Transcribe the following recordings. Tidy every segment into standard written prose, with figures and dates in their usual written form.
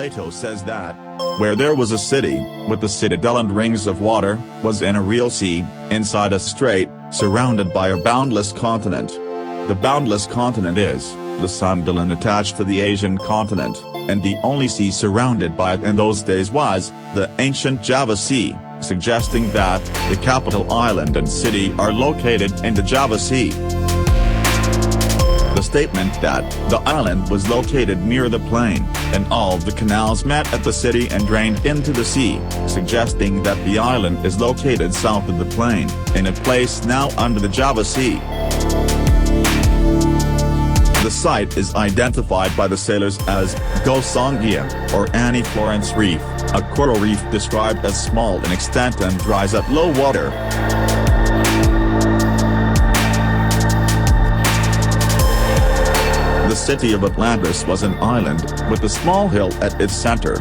Plato says that, where there was a city, with the citadel and rings of water, was in a real sea, inside a strait, surrounded by a boundless continent. The boundless continent is the Sundaland attached to the Asian continent, and the only sea surrounded by it in those days was the ancient Java Sea, suggesting that the capital island and city are located in the Java Sea. The statement that the island was located near the plain, and all the canals met at the city and drained into the sea, suggesting that the island is located south of the plain, in a place now under the Java Sea. The site is identified by the sailors as Gosong Gia, or Annie Florence Reef, a coral reef described as small in extent and dries at low water. The city of Atlantis was an island, with a small hill at its center.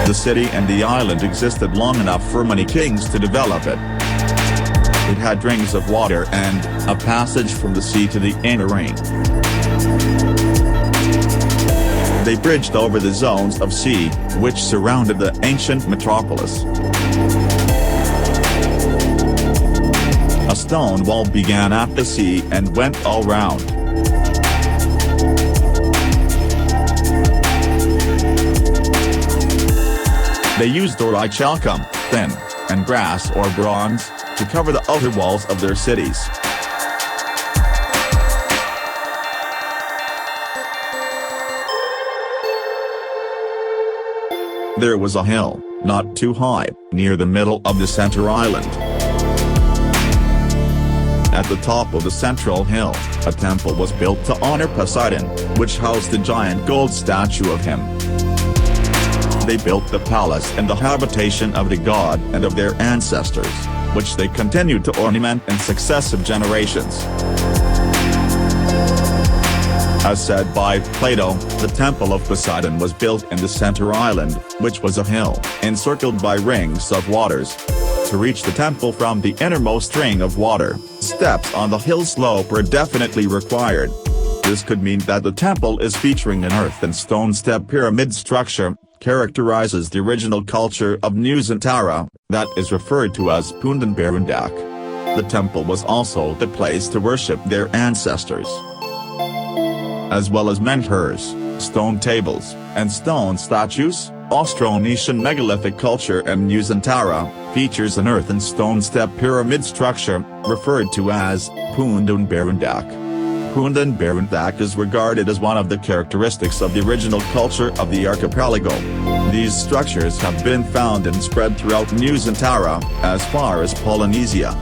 The city and the island existed long enough for many kings to develop it. It had rings of water and a passage from the sea to the inner ring. They bridged over the zones of sea, which surrounded the ancient metropolis. A stone wall began at the sea and went all round. They used orichalcum, thin, and brass or bronze, to cover the outer walls of their cities. There was a hill, not too high, near the middle of the center island. At the top of the central hill, a temple was built to honor Poseidon, which housed a giant gold statue of him. They built the palace and the habitation of the god and of their ancestors, which they continued to ornament in successive generations. As said by Plato, the temple of Poseidon was built in the center island, which was a hill, encircled by rings of waters. To reach the temple from the innermost ring of water, steps on the hill slope were definitely required. This could mean that the temple is featuring an earth and stone step pyramid structure, characterizes the original culture of Nusantara, that is referred to as Pundanbarundak. The temple was also the place to worship their ancestors, as well as menhirs, stone tables, and stone statues. Austronesian megalithic culture and Nusantara features an earth and stone step pyramid structure, referred to as Pundanbarundak. Pundanbarundak is regarded as one of the characteristics of the original culture of the archipelago. These structures have been found and spread throughout Nusantara, as far as Polynesia.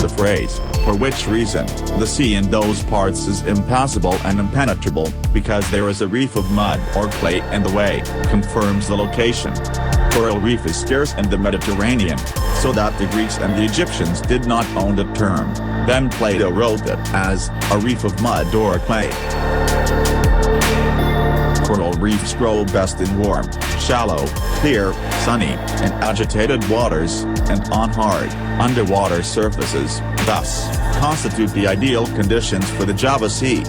The phrase, "for which reason, the sea in those parts is impassable and impenetrable, because there is a reef of mud or clay in the way," confirms the location. Coral reef is scarce in the Mediterranean, so that the Greeks and the Egyptians did not own the term. Then Plato wrote it as a reef of mud or clay. Coral reefs grow best in warm, shallow, clear, sunny, and agitated waters, and on hard, underwater surfaces, thus constitute the ideal conditions for the Java Sea.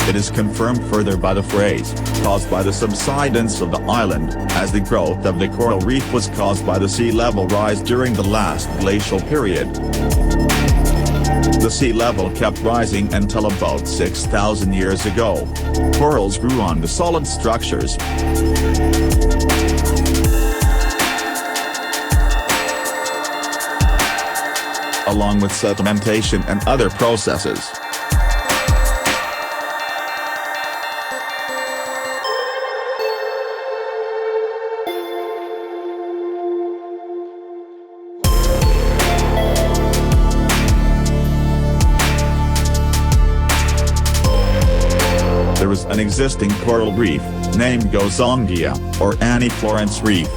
It is confirmed further by the phrase, caused by the subsidence of the island, as the growth of the coral reef was caused by the sea level rise during the last glacial period. The sea level kept rising until about 6,000 years ago. Corals grew on the solid structures, along with sedimentation and other processes. There is an existing coral reef, named Gosong Gia, or Annie Florence Reef.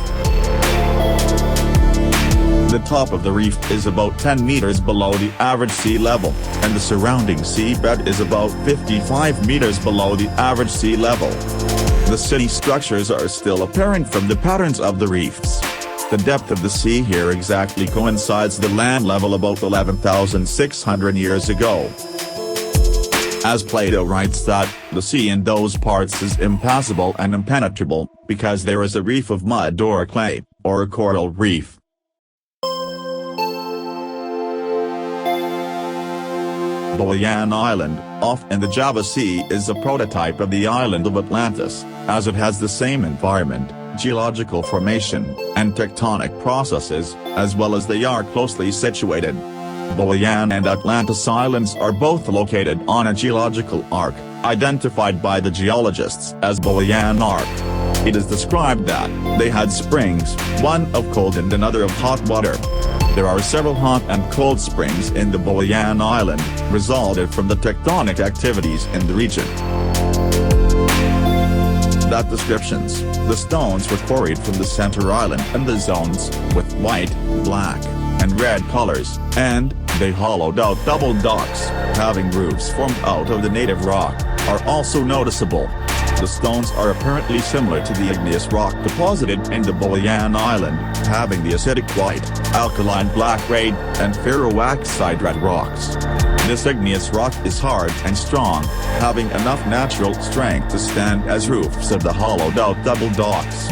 The top of the reef is about 10 meters below the average sea level, and the surrounding seabed is about 55 meters below the average sea level. The city structures are still apparent from the patterns of the reefs. The depth of the sea here exactly coincides the land level about 11,600 years ago. As Plato writes that, the sea in those parts is impassable and impenetrable, because there is a reef of mud or clay, or a coral reef. Boyan Island, off in the Java Sea, is a prototype of the island of Atlantis, as it has the same environment, geological formation, and tectonic processes, as well as they are closely situated. Boyan and Atlantis Islands are both located on a geological arc, identified by the geologists as Boyan Arc. It is described that they had springs, one of cold and another of hot water. There are several hot and cold springs in the Boyan Island, resulted from the tectonic activities in the region. That descriptions, the stones were quarried from the center island and the zones, with white, black, and red colors, and they hollowed out double docks, having roofs formed out of the native rock, are also noticeable. The stones are apparently similar to the igneous rock deposited in the Boyan Island, having the acidic white, alkaline black red, and ferroxide red rocks. This igneous rock is hard and strong, having enough natural strength to stand as roofs of the hollowed out double docks.